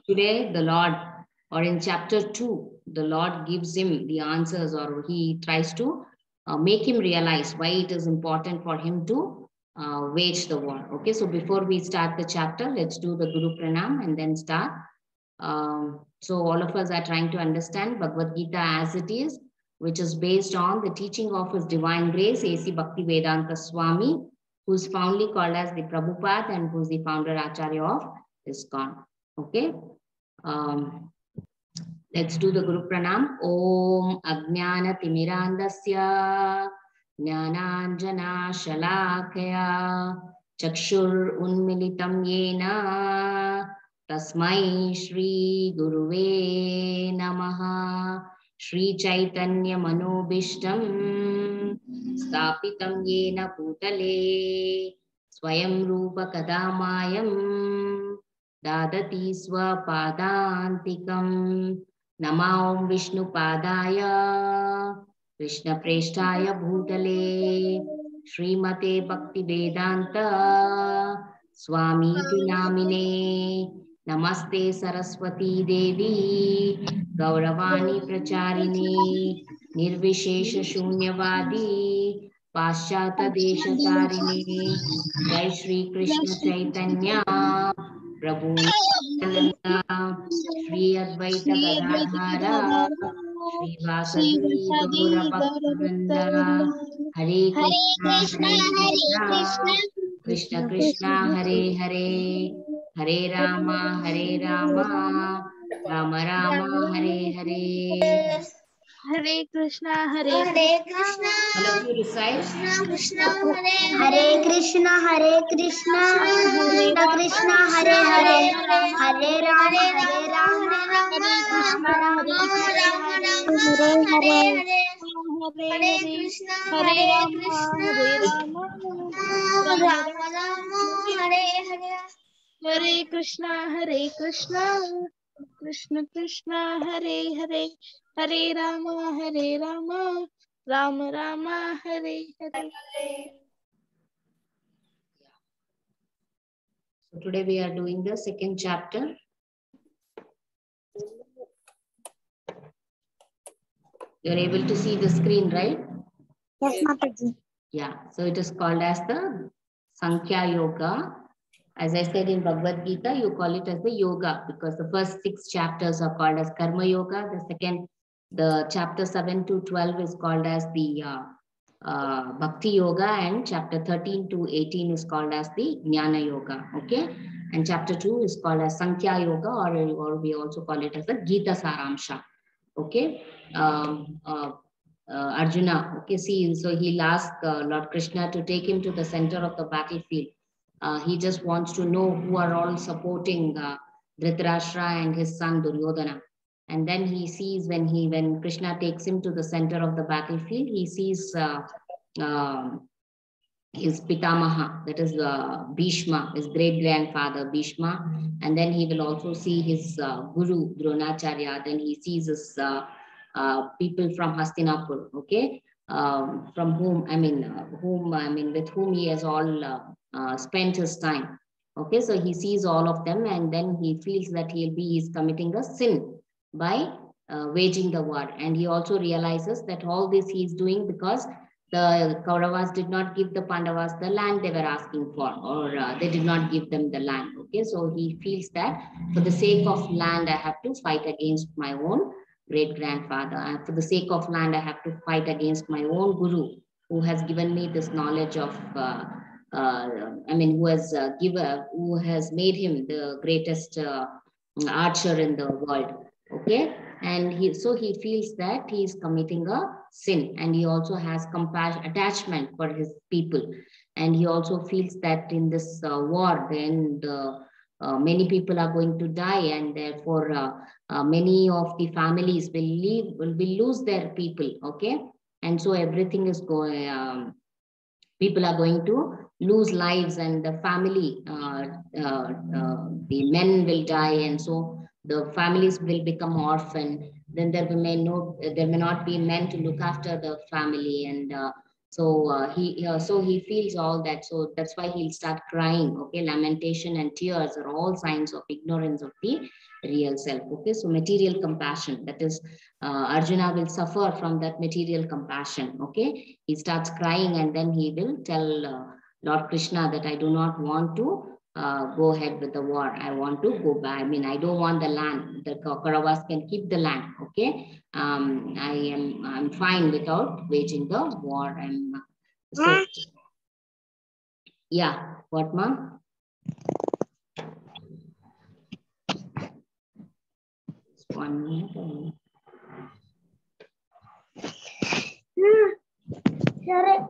Today, the Lord, or in chapter 2, the Lord gives him the answers, or he tries to make him realize why it is important for him to wage the war. Okay, so before we start the chapter, let's do the Guru Pranam and then start. So, all of us are trying to understand Bhagavad Gita as it is, which is based on the teaching of His Divine Grace, A.C. Bhaktivedanta Swami, who is fondly called as the Prabhupada and who is the founder Acharya of ISKCON. Okay. Um, let's do the Guru Pranam. Om Ajnana Timirandasya Jnananjana Shalakaya Chakshur Unmilitam Yena Tasmai Shri Guruve Namaha Shri Chaitanya Manobishtam Stapitam Yena Putale Swayam Rupa Kadamayam Dadati Swapadantikam Namaum Vishnu Padaya Krishna Preshtaya Bhutale Srimate Bhakti Vedanta Swami Namine Namaste Saraswati Devi Gauravani Pracharini Nirvishesha Shunyavadi Paschata Deshatarini Jai Shri Krishna Chaitanya Prabhu Nityananda, Shri Advaita Gadadhara, Shri Vasadi Gaura Bhaktivinoda, Hare Krishna, Krishna Krishna, Hare Hare, Hare Rama, Rama Rama, Hare Hare. Hare Krishna, Hare Krishna. All of you recite. Krishna, Hare Krishna, Hare Krishna, Krishna Krishna, Hare Hare, Hare Rama, Rama Rama, Rama Hare Hare. Hare Krishna, Hare Krishna, Rama Rama, Hare Hare. Hare Krishna, Krishna Krishna, Hare Hare, Hare Rama, Rama Rama, Hare Hare. So today we are doing the second chapter. You are able to see the screen, right? Yes, Mataji. Yeah, so it is called as the Sankhya Yoga. As I said in Bhagavad Gita, you call it as the yoga because the first 6 chapters are called as Karma Yoga. The chapter 7 to 12 is called as the Bhakti Yoga, and chapter 13 to 18 is called as the Jnana Yoga. Okay, and chapter 2 is called as Sankhya Yoga, or we also call it as the Gita Saramsha. Okay. Arjuna, okay, see, so he'll ask Lord Krishna to take him to the center of the battlefield. He just wants to know who are all supporting Dhritarashtra and his son Duryodhana. And then he sees when Krishna takes him to the center of the battlefield, he sees his Pitamaha, that is Bhishma, his great grandfather Bhishma, and then he will also see his guru Dronacharya. Then he sees his people from Hastinapur, okay, from whom with whom he has all spent his time. Okay, so he sees all of them, and then he feels that he's committing a sin by waging the war, and he also realizes that all this he's doing because the Kauravas did not give the Pandavas the land they were asking for, or they did not give them the land. Okay, so he feels that for the sake of land, I have to fight against my own great grandfather, and for the sake of land, I have to fight against my own guru, who has given me this knowledge of. Who has made him the greatest archer in the world. Okay, and he feels that he is committing a sin, and he also has compassion, attachment for his people, and he also feels that in this war, then many people are going to die, and therefore many of the families will lose their people. Okay, and so everything is going. People are going to lose lives, and the family, the men will die, and so the families will become orphan. Then there may not be men to look after the family, and So he feels all that. So that's why he'll start crying. Okay, lamentation and tears are all signs of ignorance of the real self. Okay, so material compassion, that is, Arjuna will suffer from that material compassion. Okay, he starts crying and then he will tell Lord Krishna that I do not want to go ahead with the war. I want to go back. I mean, I don't want the land. The Kauravas can keep the land. Okay, I'm fine without waging the war. So yeah, what, ma? Just 1 minute. Sure.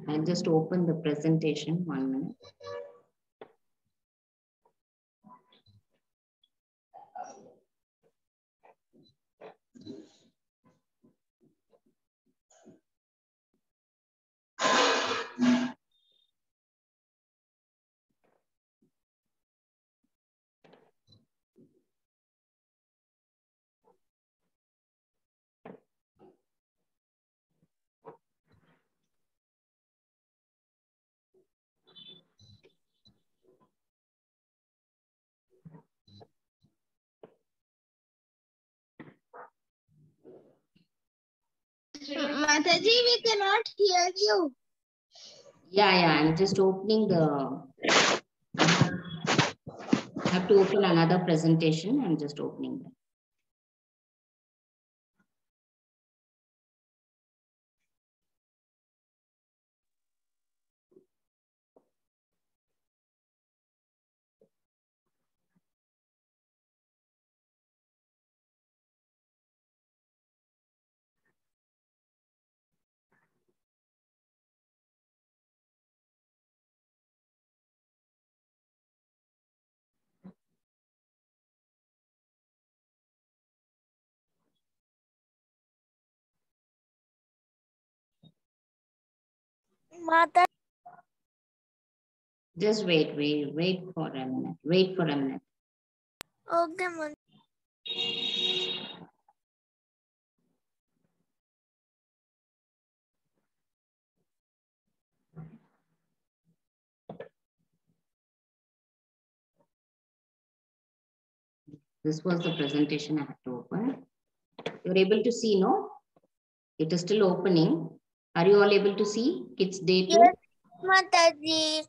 I'll just open the presentation. 1 minute. Mataji, we cannot hear you. Yeah, I'm just opening the. I have to open another presentation. I'm just opening that. Mata. Just wait for a minute. Wait for a minute. Okay, man. This was the presentation I had to open. You're able to see, no? It is still opening. Are you all able to see? Kids Day 2? Yes, Mataji.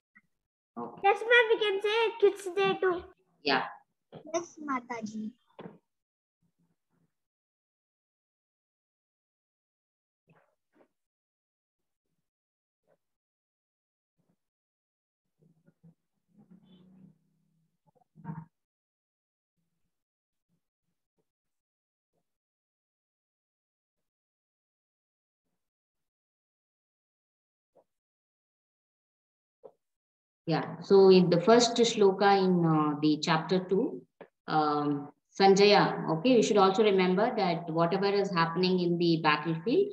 Okay. Yes, ma'am. We can say Kids Day too. Yeah. Yes, Mataji. Yeah, so in the first shloka in the chapter 2, Sanjaya, okay, you should also remember that whatever is happening in the battlefield,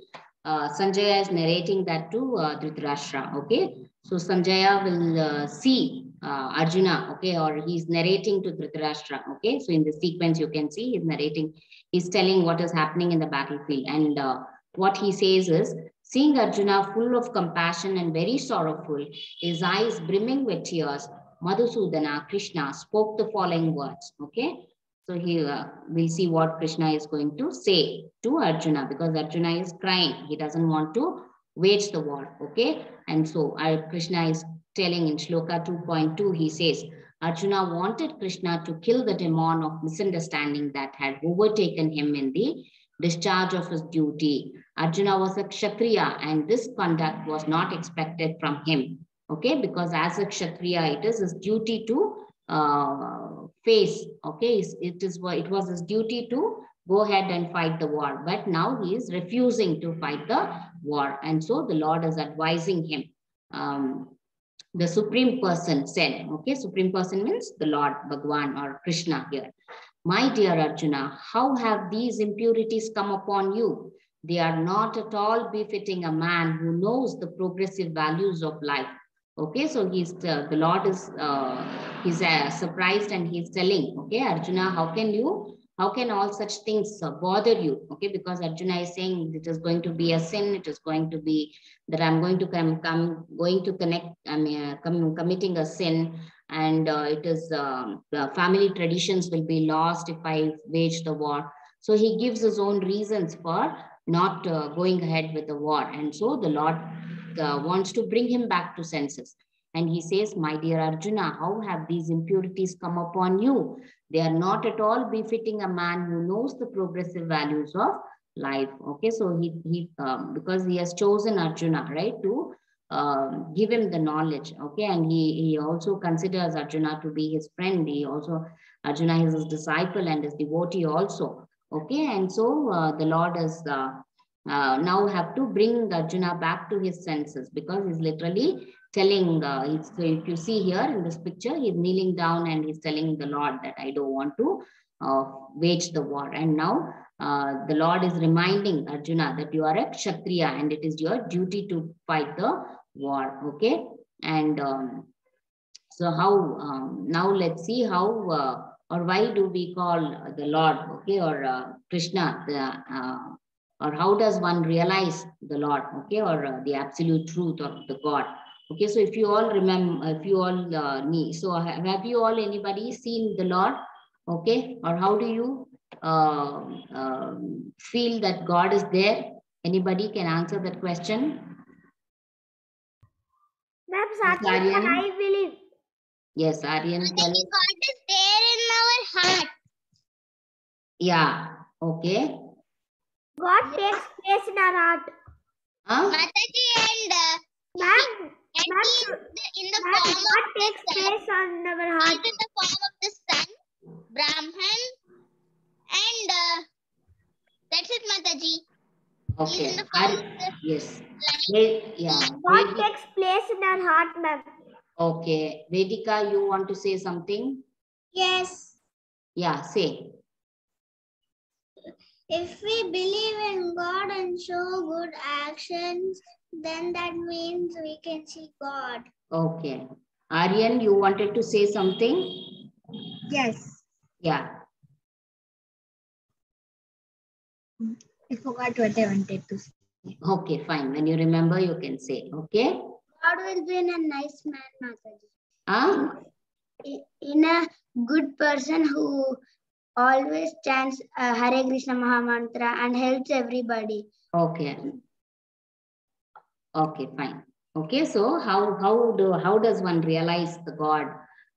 Sanjaya is narrating that to Dhritarashtra, okay? So Sanjaya will see Arjuna, okay, or he's narrating to Dhritarashtra, okay? So in the sequence you can see he's narrating, he's telling what is happening in the battlefield. And what he says is, seeing Arjuna full of compassion and very sorrowful, his eyes brimming with tears, Madhusudana, Krishna, spoke the following words. Okay, so here we'll see what Krishna is going to say to Arjuna, because Arjuna is crying. He doesn't want to wage the war. Okay, and so Krishna is telling in Shloka 2.2, he says, Arjuna wanted Krishna to kill the demon of misunderstanding that had overtaken him in the discharge of his duty. Arjuna was a Kshatriya, and this conduct was not expected from him. Okay, because as a Kshatriya, it is his duty to face. Okay, it was his duty to go ahead and fight the war, but now he is refusing to fight the war, and so the Lord is advising him. The Supreme Person said, okay, Supreme Person means the Lord, Bhagwan or Krishna here. My dear Arjuna, how have these impurities come upon you? They are not at all befitting a man who knows the progressive values of life. Okay, so the Lord is he's surprised and he's telling, okay, Arjuna, how can all such things bother you? Okay, because Arjuna is saying it is going to be a sin. It is going to be that I'm going to committing a sin, and it is the family traditions will be lost if I wage the war. So he gives his own reasons for not going ahead with the war, and so the Lord wants to bring him back to senses. And he says, my dear Arjuna, how have these impurities come upon you? They are not at all befitting a man who knows the progressive values of life. Okay, so he because he has chosen Arjuna, right, to give him the knowledge. Okay, and he also considers Arjuna to be his friend. Arjuna is his disciple and his devotee also. Okay, and so the Lord is now have to bring Arjuna back to his senses, because he's literally telling, so if you see here in this picture, he's kneeling down and he's telling the Lord that I don't want to wage the war. And now the Lord is reminding Arjuna that you are a Kshatriya and it is your duty to fight the war. Okay, and so how now let's see how or why do we call the Lord, okay, or Krishna, or how does one realize the Lord, okay, or the absolute truth of the God. Okay, so if you all remember, if you all need, so have you all, anybody seen the Lord? Okay, or how do you feel that God is there? Anybody can answer that question? Ma'am, Yes, Aryan? I believe. Yes, Aryan. God is there in our heart. Yeah, okay. God takes place in our heart. Huh? Mataji, and ma'am, in the form God takes place on our heart. In the form of the sun, Brahman, and that's it, Mataji. Okay. In the form of the yes. Yeah. God takes place in our heart, ma'am. Okay. Vedika, you want to say something? Yes. Yeah, say. If we believe in God and show good actions, then that means we can see God. Okay. Aryan, you wanted to say something? Yes. Yeah. I forgot what I wanted to say. Okay, fine. When you remember, you can say. Okay. God will be in a nice man, Mataji. Huh? In a good person who always chants Hare Krishna Mahamantra and helps everybody. Okay. Okay, fine. Okay, so how does one realize the God?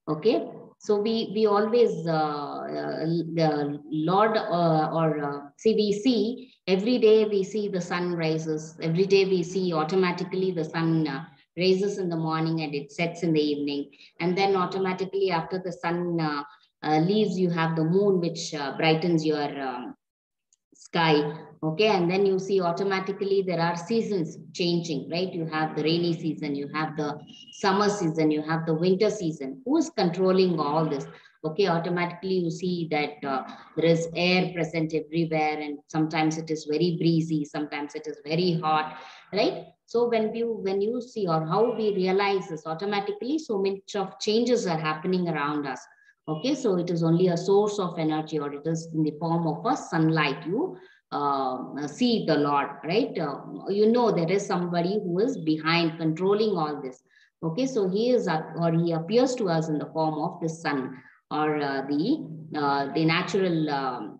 Okay, so we always the Lord see, we see every day, we see the sun rises every day, we see automatically the sun rises in the morning and it sets in the evening, and then automatically after the sun leaves, you have the moon which brightens your sky. Okay, and then you see automatically there are seasons changing, right? You have the rainy season, you have the summer season, you have the winter season. Who is controlling all this? Okay, automatically you see that there is air present everywhere, and sometimes it is very breezy, sometimes it is very hot, right? So when you see, or how we realize this, automatically so much of changes are happening around us. Okay, so it is only a source of energy, or it is in the form of a sunlight. You see the Lord, right? You know there is somebody who is behind controlling all this. Okay, so he is, or he appears to us in the form of the sun, or the natural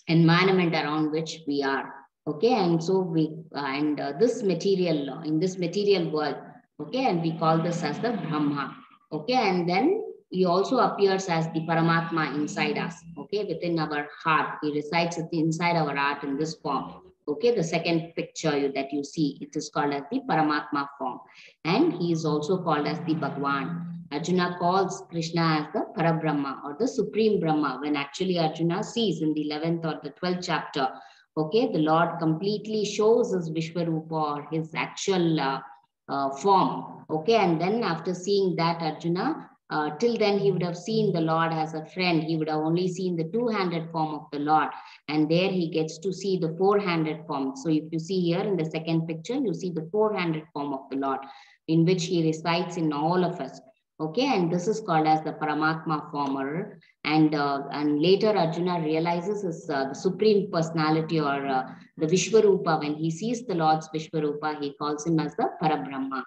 environment around which we are. Okay, and so we and this material, in this material world. Okay, and we call this as the Brahma. Okay, and then he also appears as the Paramatma inside us. Okay, within our heart, he resides inside our heart in this form. Okay, the second picture that you see, it is called as the Paramatma form, and he is also called as the Bhagwan. Arjuna calls Krishna as the Parabrahma, or the Supreme Brahma, when actually Arjuna sees in the 11th or the 12th chapter, okay, the Lord completely shows his Vishwarupa, or his actual form. Okay, and then after seeing that, Arjuna till then he would have seen the Lord as a friend. He would have only seen the two-handed form of the Lord. And there he gets to see the four-handed form. So if you see here in the second picture, you see the four-handed form of the Lord, in which he resides in all of us. Okay, and this is called as the Paramatma former. And later Arjuna realizes his the supreme personality, or the Vishwarupa. When he sees the Lord's Vishwarupa, he calls him as the Parabrahma.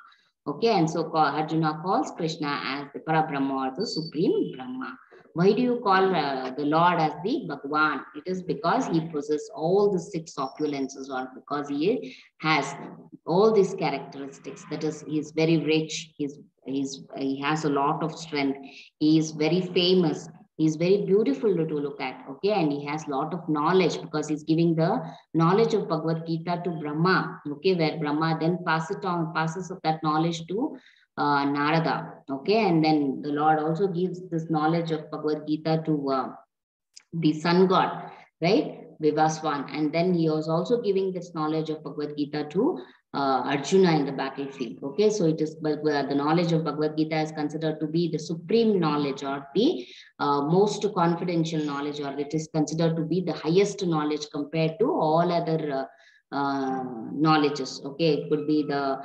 Okay, and so Arjuna calls Krishna as the Parabrahma, or the supreme Brahma. Why do you call the Lord as the Bhagwan? It is because he possesses all the six opulences, or because he has all these characteristics. That is, he is very rich. He has a lot of strength. He is very famous. He is very beautiful to look at. Okay, and he has a lot of knowledge, because he's giving the knowledge of Bhagavad Gita to Brahma. Okay, where Brahma then passes that knowledge to Narada. Okay, and then the Lord also gives this knowledge of Bhagavad Gita to the sun god, right, Vivaswan. And then he was also giving this knowledge of Bhagavad Gita to Arjuna in the battlefield. Okay, so it is the knowledge of Bhagavad Gita is considered to be the supreme knowledge, or the most confidential knowledge, or it is considered to be the highest knowledge compared to all other knowledges. Okay, it could be the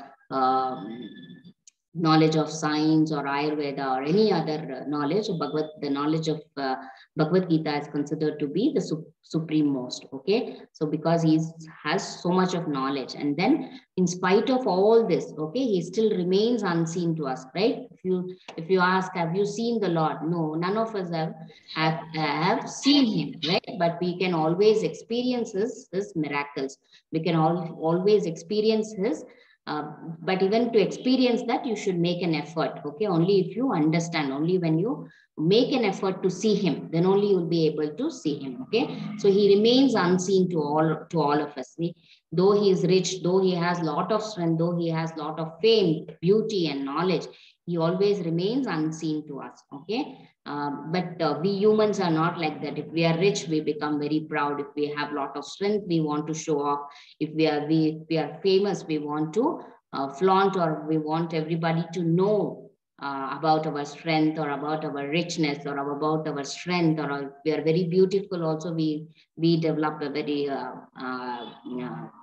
knowledge of science or Ayurveda or any other knowledge. The knowledge of Bhagavad Gita is considered to be the supreme most. Okay, so because he has so much of knowledge, and then in spite of all this, okay, he still remains unseen to us, right? If you ask, have you seen the Lord? No, none of us have seen him, right? But we can always experience his miracles. We can always experience his. But even to experience that, you should make an effort. Okay, only if you understand, only when you make an effort to see him, then only you will be able to see him. Okay, so he remains unseen to all of us. Though he is rich, though he has lot of strength, though he has lot of fame, beauty, and knowledge, he always remains unseen to us. Okay, but we humans are not like that. If we are rich, we become very proud. If we have lot of strength, we want to show off. If we are famous, we want to flaunt, or we want everybody to know about our strength, or about our richness, or about our strength. Or if we are very beautiful, also we develop a very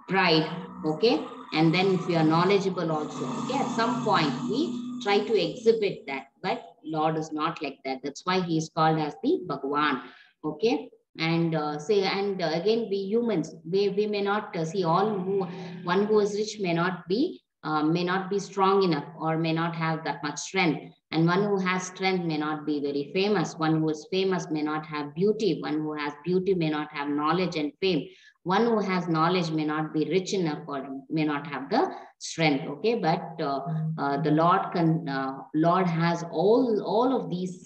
pride. Okay, and then if we are knowledgeable also, okay, at some point we try to exhibit that, but Lord is not like that. That's why he is called as the Bhagwan. Okay, and again, we humans, we may not see one who is rich may not be strong enough, or may not have that much strength, and one who has strength may not be very famous. One who is famous may not have beauty. One who has beauty may not have knowledge and fame. One who has knowledge may not be rich enough, or may not have the strength. Okay, but the Lord has all of these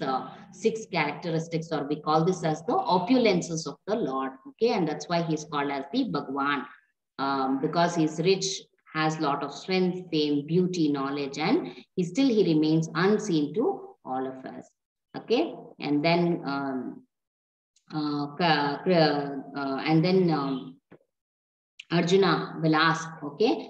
six characteristics, or we call this as the opulences of the Lord. Okay, and that's why he's called as the Bhagwan, because he's rich, has lot of strength, fame, beauty, knowledge, and he remains unseen to all of us. Okay, and then Arjuna will ask, okay,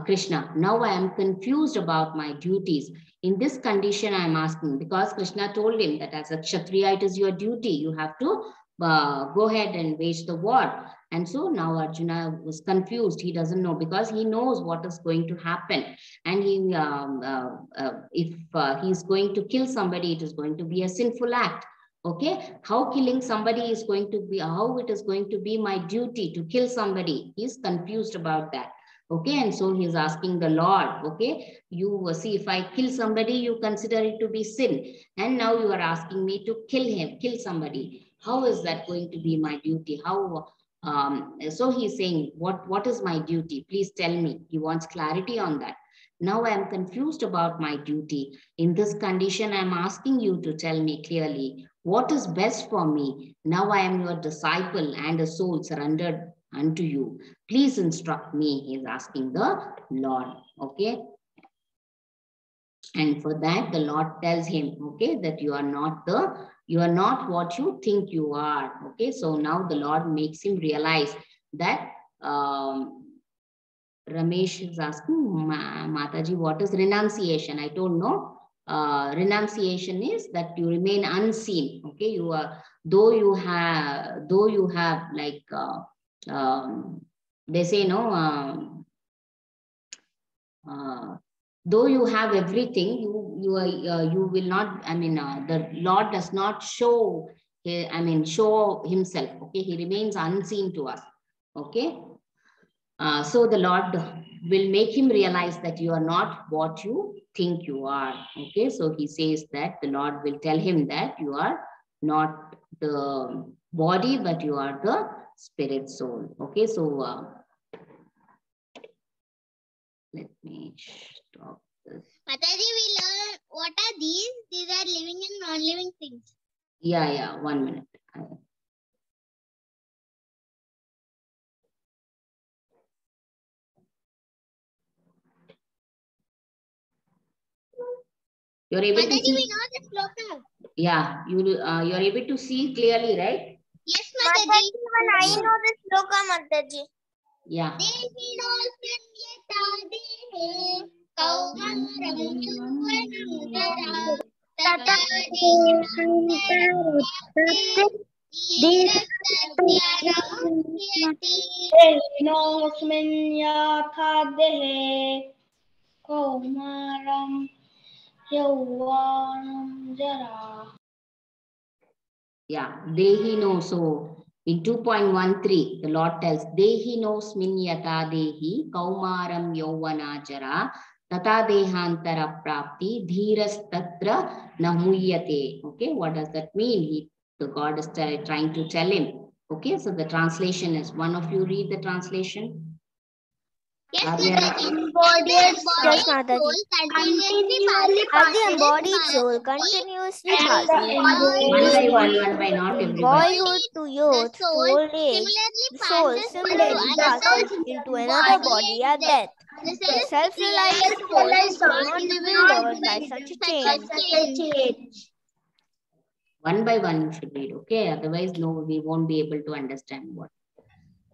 Krishna, now I am confused about my duties. In this condition, I am asking, because Krishna told him that as a Kshatriya, it is your duty. You have to go ahead and wage the war. And so now Arjuna was confused. He doesn't know, because he knows what is going to happen. And if he's going to kill somebody, it is going to be a sinful act. Okay, how killing somebody is going to be, how it is going to be my duty to kill somebody. He's confused about that. Okay, and so he's asking the Lord, okay, you see, if I kill somebody, you consider it to be sin. And now you are asking me to kill somebody. How is that going to be my duty? How? So he's saying, what is my duty? Please tell me. He wants clarity on that. Now I am confused about my duty. In this condition, I am asking you to tell me clearly what is best for me. Now I am your disciple and a soul surrendered unto you. Please instruct me, he is asking the Lord. Okay. And for that, the Lord tells him, okay, that you are not what you think you are. Okay. So now the Lord makes him realize that Ramesh is asking, Mataji, what is renunciation? I don't know. renunciation is that you remain unseen. Okay, you are, though you have like they say though you have everything, you will not. I mean, the Lord does not show. Show himself. Okay, he remains unseen to us. Okay, so the Lord will make him realize that you are not what you think you are. Okay, so he says that the Lord will tell him that you are not the body, but you are the spirit soul. Okay, so let me stop this. Mataji, we learn what are these? These are living and non-living things. Yeah, 1 minute. You're able to see. We know the sloka. Yeah, you're able to see clearly, right? Yes, Mataji. I know the sloka, Mataji. Yeah. Yeah, Dehi no. So in 2.13, the Lord tells, Dehi no sminyata dehi kaumaram yauvanajara tata dehantara prapti dhiras tatra namuyate. Okay, what does that mean? The God is trying to tell him. Okay, so the translation is, one of you read the translation? Yes, embodied soul continuously passes One by not everybody. boyhood to youth to old age. The soul similarly passes into another body at death. The self-realized soul is not bewildered by such a change. One by one you should read, okay? Otherwise, no, we won't be able to understand what.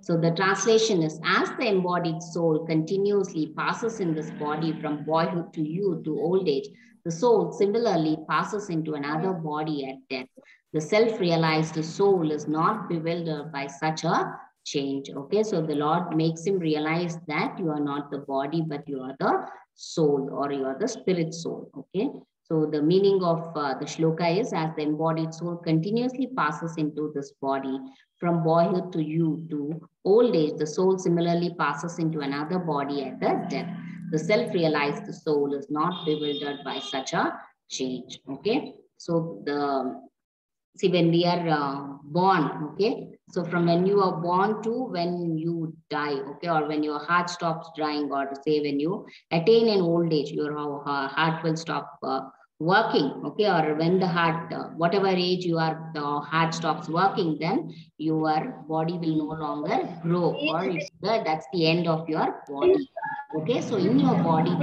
So the translation is, as the embodied soul continuously passes in this body from boyhood to youth to old age, the soul similarly passes into another body at death. The self-realized soul is not bewildered by such a change. Okay, so the Lord makes him realize that you are not the body, but you are the soul, or you are the spirit soul. Okay, so the meaning of the shloka is, as the embodied soul continuously passes into this body from boyhood to youth to old age, the soul similarly passes into another body at the death. The self-realized soul is not bewildered by such a change. Okay, so when we are born, okay, so from when you are born to when you die, okay, or when your heart stops drying, or to say when you attain an old age, your heart will stop working, okay, or when the heart, whatever age you are, the heart stops working, then your body will no longer grow, or that's the end of your body. Okay, so in your body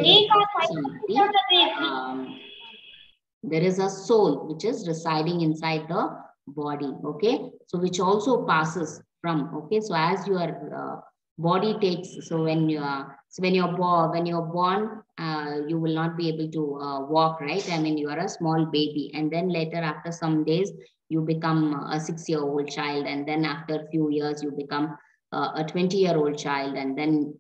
there is a soul which is residing inside the body. Okay, so which also passes from, okay, so as your body takes, so when you're born, you will not be able to walk, right? I mean, you are a small baby, and then later, after some days, you become a 6-year-old child, and then after a few years you become a 20-year-old child, and then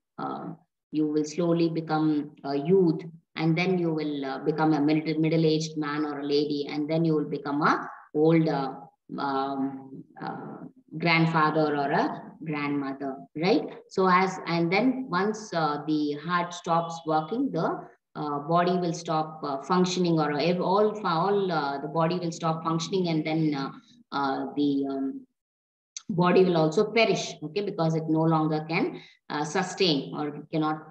you will slowly become a youth, and then you will become a middle-aged man or a lady, and then you will become a old grandfather or a grandmother, right? So and then once the heart stops working, the body will stop functioning, or all the body will stop functioning, and then the body will also perish, okay, because it no longer can sustain, or cannot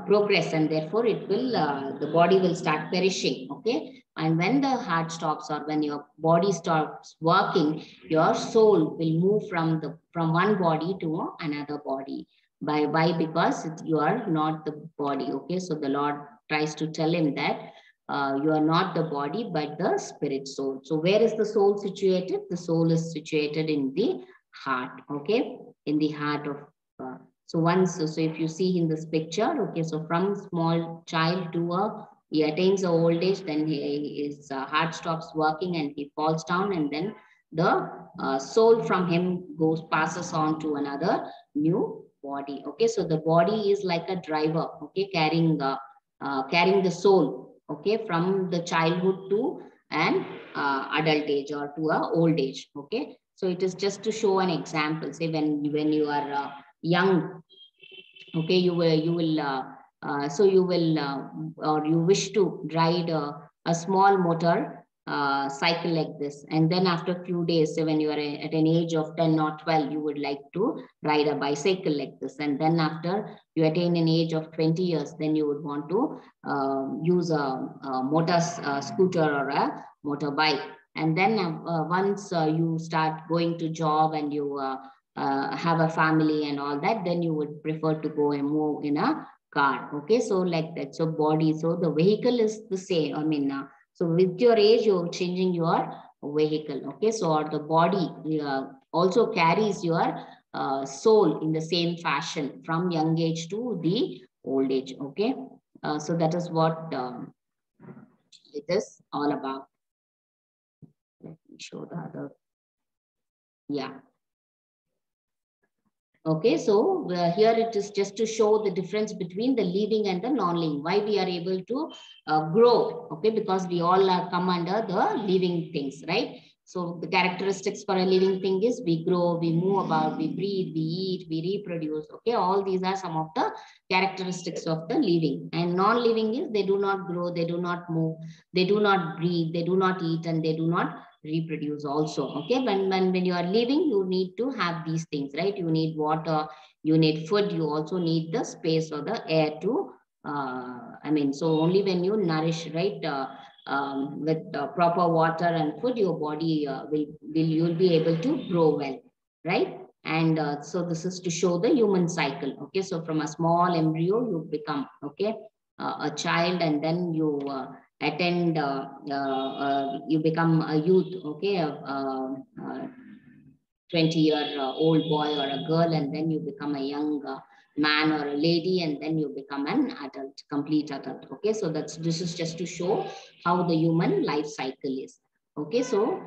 progress, and therefore it will the body will start perishing. Okay, and when the heart stops, or when your body stops working, your soul will move from one body to another body. Why? Because you are not the body. Okay, so the Lord tries to tell him that you are not the body, but the spirit soul. So where is the soul situated? The soul is situated in the heart. Okay, in the heart of so if you see in this picture, okay, so from small child to a he attains the old age, then his heart stops working and he falls down, and then the soul from him passes on to another new body. Okay, so the body is like a driver, okay, carrying the soul, okay, from the childhood to an adult age or to a old age. Okay, so it is just to show an example. Say when you are young, okay, you will so you will or you wish to ride a small motor cycle like this, and then after a few days, so when you are at an age of 10 or 12, you would like to ride a bicycle like this, and then after you attain an age of 20 years, then you would want to use a motor scooter or a motorbike. And then once you start going to job and you have a family and all that, then you would prefer to go and move in a car. Okay, so like that. So body, so the vehicle is the same. I mean, so with your age, you're changing your vehicle. Okay, so or the body also carries your soul in the same fashion from young age to the old age. Okay, so that is what it is all about. Let me show the other. Yeah. Okay, so here it is just to show the difference between the living and the non-living. Why we are able to grow, okay, because we all come under the living things, right? So the characteristics for a living thing is we grow, we move about, we breathe, we eat, we reproduce, okay? All these are some of the characteristics of the living. And non-living is they do not grow, they do not move, they do not breathe, they do not eat, and they do not reproduce also. Okay, when you are living, you need to have these things, right? You need water, you need food, you also need the space or the air to I mean, so only when you nourish, right, with proper water and food, your body you'll be able to grow well, right? And so this is to show the human cycle. Okay, so from a small embryo you become, okay, a child, and then you attend, you become a youth, okay, 20-year-old boy or a girl, and then you become a young man or a lady, and then you become an adult, complete adult. Okay, so this is just to show how the human life cycle is. Okay, so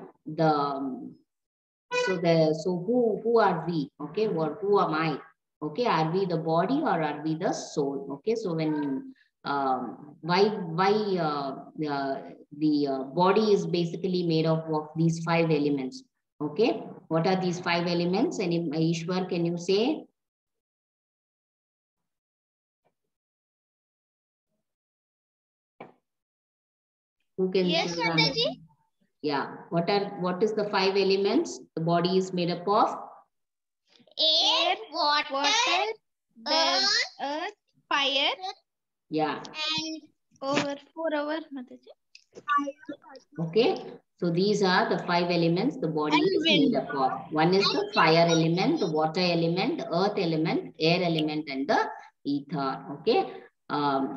who are we? Okay, or who am I? Okay, are we the body or are we the soul? Okay, so when why the body is basically made up of these 5 elements. Okay, what are these 5 elements? And Ishwar, can you say? Who can? Yes, Mataji. Yeah, what is the 5 elements the body is made up of? Air, water, earth, fire. Yeah. And over 4 hours, Mataji. Okay, so these are the 5 elements the body is made up of. One is the fire element, the water element, the earth element, air element, and the ether. Okay,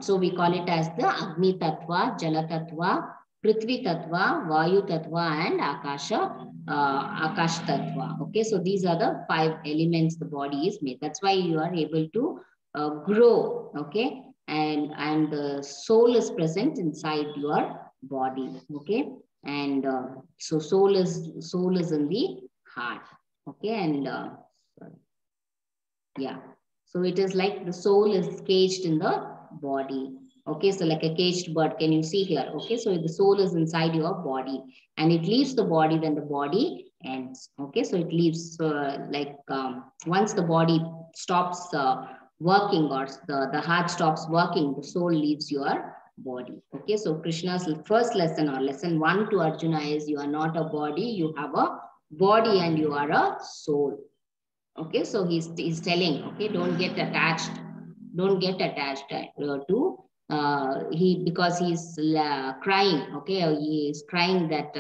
so we call it as the Agni Tattva, Jala Tattva, Prithvi Tattva, Vayu Tattva, and Akash Tattva. Okay, so these are the 5 elements the body is made. That's why you are able to grow. Okay, and the soul is present inside your body. Okay, and so soul is in the heart. Okay, and yeah, so it is like the soul is caged in the body. Okay, so like a caged bird, can you see here? Okay, so the soul is inside your body, and it leaves the body when the body ends. Okay, so it leaves like once the body stops working, or the heart stops working, the soul leaves your body. Okay, so Krishna's first lesson, or lesson 1 to Arjuna, is you are not a body, you have a body and you are a soul. Okay, so he's telling, okay, don't get attached to because he's crying. Okay, he is crying that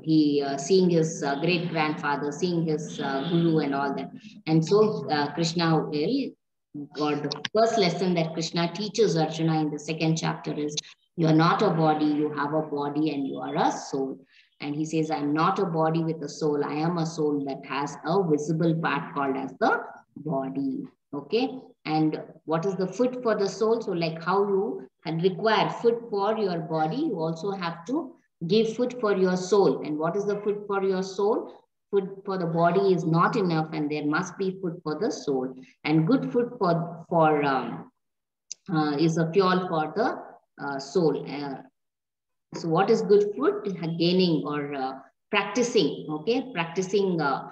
he seeing his great grandfather, seeing his guru and all that. And so Krishna will, or the first lesson that Krishna teaches Arjuna in the 2nd chapter is, you are not a body, you have a body and you are a soul. And he says, I'm not a body with a soul. I am a soul that has a visible part called as the body. Okay. And what is the food for the soul? So like how you require food for your body, you also have to give food for your soul. And what is the food for your soul? Food for the body is not enough, and there must be food for the soul. And good food is a fuel for the soul. So what is good food? Gaining or practicing, okay? Practicing the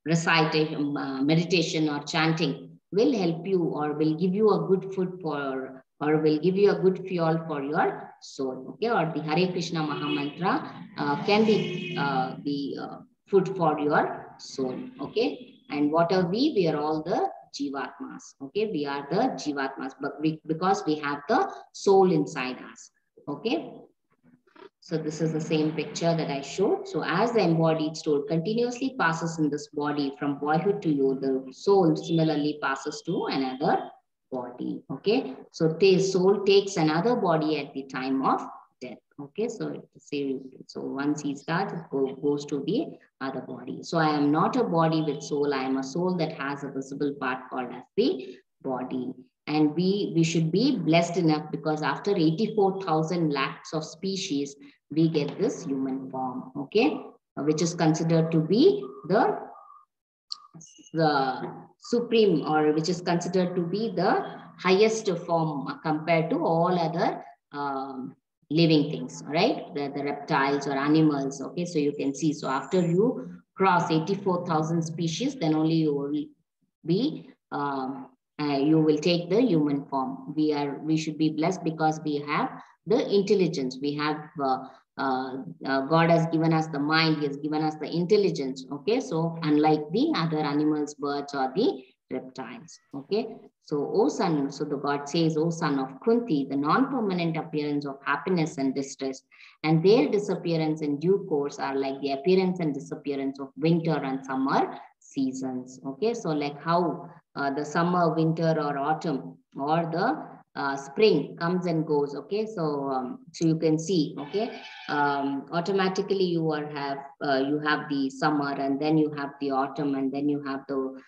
recitation, meditation or chanting will help you, or will give you a good food for, or will give you a good fuel for your soul, okay? Or the Hare Krishna Maha Mantra can be the food for your soul, okay? And what are we? We are all the Jivatmas, okay? We are the Jivatmas, but because we have the soul inside us, okay? So this is the same picture that I showed. So as the embodied soul continuously passes in this body from boyhood to youth, the soul similarly passes to another body, okay? So the soul takes another body at the time of death, okay? So once he starts, it goes to the other body. So I am not a body with soul. I am a soul that has a visible part called as the body. And we should be blessed enough, because after 84,000 lakhs of species, we get this human form, okay? Which is considered to be the supreme, or which is considered to be the highest form compared to all other living things, right? The reptiles or animals, okay? So you can see, so after you cross 84,000 species, then only you will be you will take the human form. We should be blessed because we have the intelligence. We have God has given us the mind. He has given us the intelligence. Okay, so unlike the other animals, birds, or the reptiles. Okay, so O son, so the God says, O son of Kunti, the non-permanent appearance of happiness and distress, and their disappearance in due course are like the appearance and disappearance of winter and summer seasons. Okay, so like how the summer, winter, or autumn, or the spring comes and goes. Okay, so so you can see, okay, automatically you have the summer, and then you have the autumn, and then you have the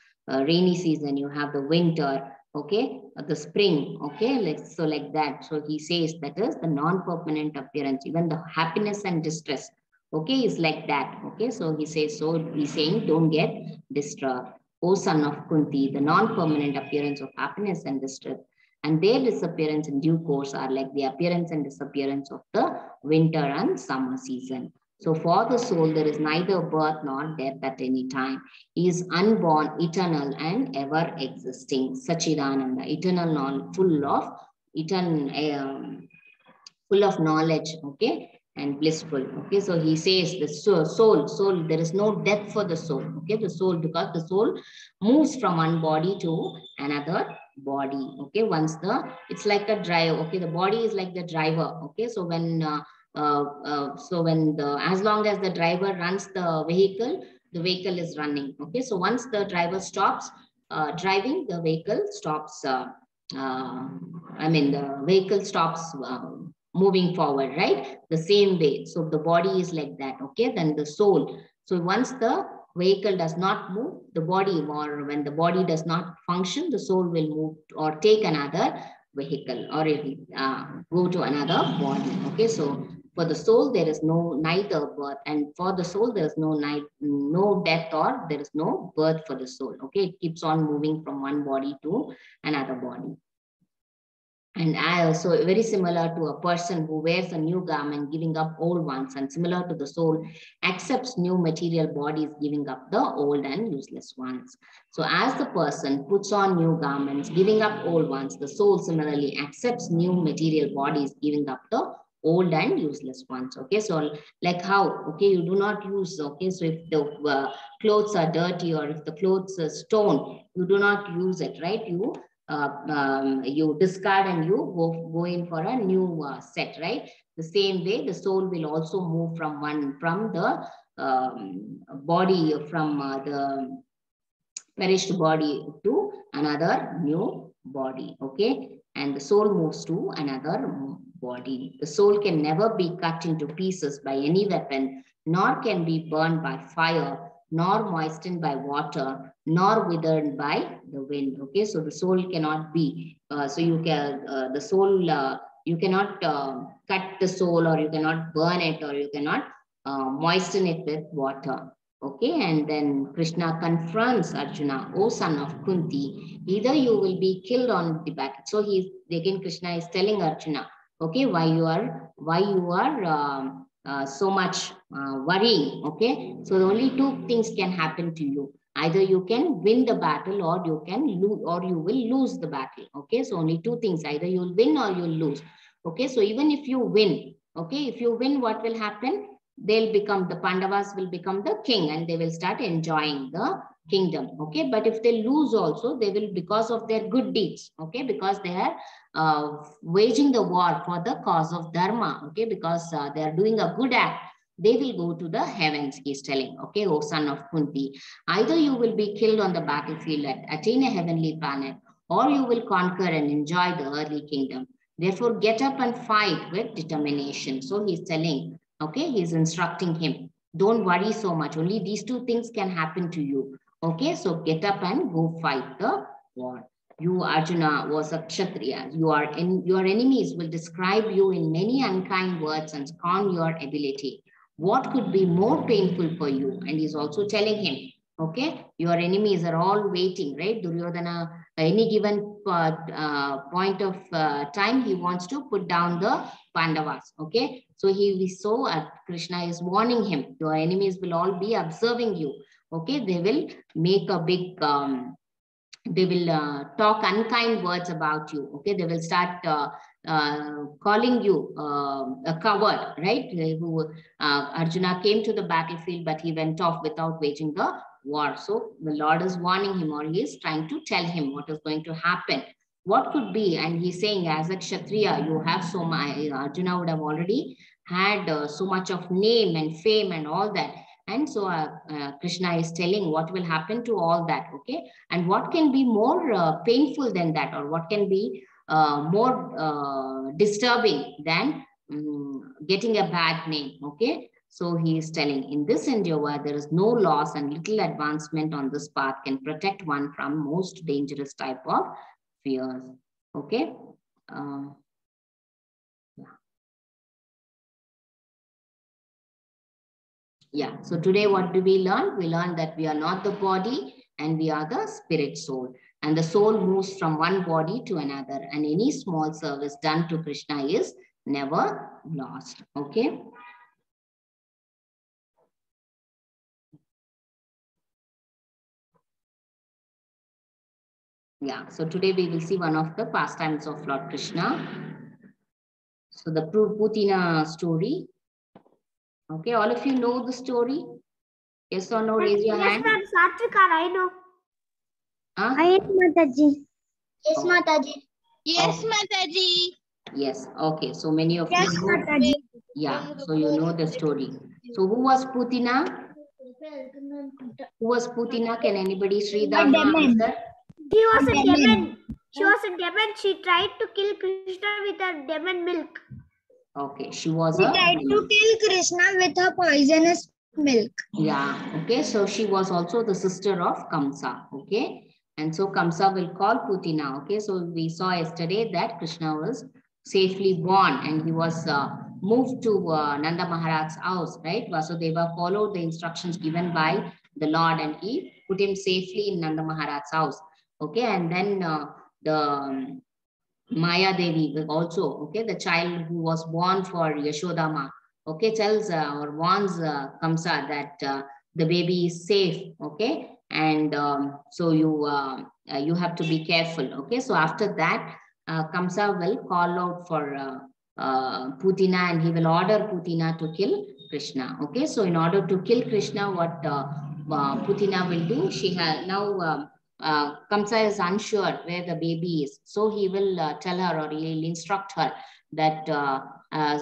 rainy season, you have the winter, okay, the spring, okay, like that. So he says that is the non-permanent appearance. Even the happiness and distress, okay, is like that. Okay, so he says, so he's saying, don't get disturbed, O son of Kunti, the non-permanent appearance of happiness and distress, and their disappearance in due course are like the appearance and disappearance of the winter and summer season. So for the soul, there is neither birth nor death at any time. He is unborn, eternal, and ever existing. Sachidananda, eternal, full of knowledge, okay, and blissful. Okay, so he says the soul, there is no death for the soul. Okay, the soul, because the soul moves from one body to another body. Okay, it's like a driver. Okay, the body is like the driver. Okay, so when as long as the driver runs the vehicle is running. Okay, so once the driver stops driving, the vehicle stops. The vehicle stops moving forward, right? The same way. So the body is like that. Okay, then the soul. So once the vehicle does not move, the body, or when the body does not function, the soul will move or take another vehicle, or it will go to another body. Okay, so for the soul, there is neither birth, and for the soul, there is no death, or there is no birth for the soul. Okay, it keeps on moving from one body to another body. And also very similar to a person who wears a new garment, giving up old ones, and similar to the soul, accepts new material bodies, giving up the old and useless ones. So as the person puts on new garments, giving up old ones, the soul similarly accepts new material bodies, giving up the old and useless ones. Okay, so like how, okay, you do not use, okay, so if the clothes are dirty, or if the clothes are torn, you do not use it, right? You discard and you go in for a new set, right? The same way, the soul will also move from the body, from the perished body to another new body. Okay, and the soul moves to another body. The soul can never be cut into pieces by any weapon, nor can be burned by fire, nor moistened by water, nor withered by the wind. Okay, so the soul cannot be, so you can, the soul, you cannot cut the soul, or you cannot burn it, or you cannot moisten it with water. Okay, and then Krishna confronts Arjuna, "O son of Kunti, either you will be killed on the battle." So he's, again, Krishna is telling Arjuna, okay, why you are so much worrying. Okay, so the only two things can happen to you. Either you can win the battle, or you can lose, or you will lose the battle. Okay, so only two things, either you'll win or you'll lose. Okay, so even if you win, okay, if you win, what will happen? They'll become, the Pandavas will become the king, and they will start enjoying the kingdom. Okay, but if they lose also, they will, because of their good deeds, okay, because they are waging the war for the cause of dharma, okay, because they are doing a good act, they will go to the heavens, he is telling. Okay, O son of Kunti, either you will be killed on the battlefield and attain a heavenly planet, or you will conquer and enjoy the earthly kingdom. Therefore, get up and fight with determination. So he's telling, okay, he's instructing him, don't worry so much. Only these two things can happen to you. Okay, so get up and go fight the war. You, Arjuna, was a Kshatriya. Your enemies will describe you in many unkind words and scorn your ability. What could be more painful for you? And he's also telling him, okay, your enemies are all waiting, right? Duryodhana, any given point of time, he wants to put down the Pandavas. Okay, so Krishna is warning him, your enemies will all be observing you. Okay, they will make a big, they will talk unkind words about you. Okay, they will start calling you a coward, right? Arjuna came to the battlefield, but he went off without waging the war. So the Lord is warning him, or he is trying to tell him what is going to happen. What could be? And he's saying, as a Kshatriya, you have so much, Arjuna would have already had so much of name and fame and all that. And so Krishna is telling what will happen to all that. Okay, and what can be more painful than that, or what can be more disturbing than getting a bad name. Okay, so he is telling, in this endeavor, there is no loss, and little advancement on this path can protect one from most dangerous type of fears. Okay. Yeah, so today what do we learn? We learn that we are not the body, and we are the spirit soul. And the soul moves from one body to another, and any small service done to Krishna is never lost. Okay. Yeah, so today we will see one of the pastimes of Lord Krishna. So the Putina story. Okay, all of you know the story? Yes or no? Raise your hand. Yes, ma'am. Satvika, I know. Yes, Mataji. Yes, Oh. Mataji. Yes, Okay. Mataji. Yes, okay. So many of Yes, you know. Mataji. Yeah, so you know the story. So who was Putina? Who was Putina? Can anybody, Sridhama, answer? She was a demon. She was a demon. She tried to kill Krishna with her demon milk. Okay, she was She tried to kill Krishna with her poisonous milk. Yeah, okay. So she was also the sister of Kamsa. Okay. And so Kamsa will call Putina. Okay. So we saw yesterday that Krishna was safely born, and he was moved to Nanda Maharaj's house, right? Vasudeva followed the instructions given by the Lord, and he put him safely in Nanda Maharaj's house. Okay. And then the Maya Devi also, okay, the child who was born for Yashodama, okay, tells or warns Kamsa that the baby is safe, okay, and so you have to be careful, okay. So after that, Kamsa will call out for Putina, and he will order Putina to kill Krishna, okay. So in order to kill Krishna, what Putina will do, she has now. Kamsa is unsure where the baby is. So he will tell her, or he'll instruct her that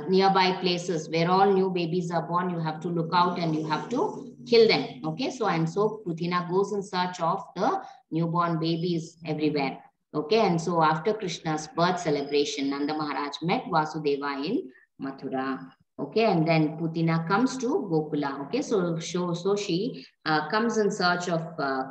nearby places where all new babies are born, you have to look out and you have to kill them. Okay, so and so Putina goes in search of the newborn babies everywhere. Okay, and so after Krishna's birth celebration, Nanda Maharaj met Vasudeva in Mathura. Okay, and then Putina comes to Gokula. Okay, so she comes in search of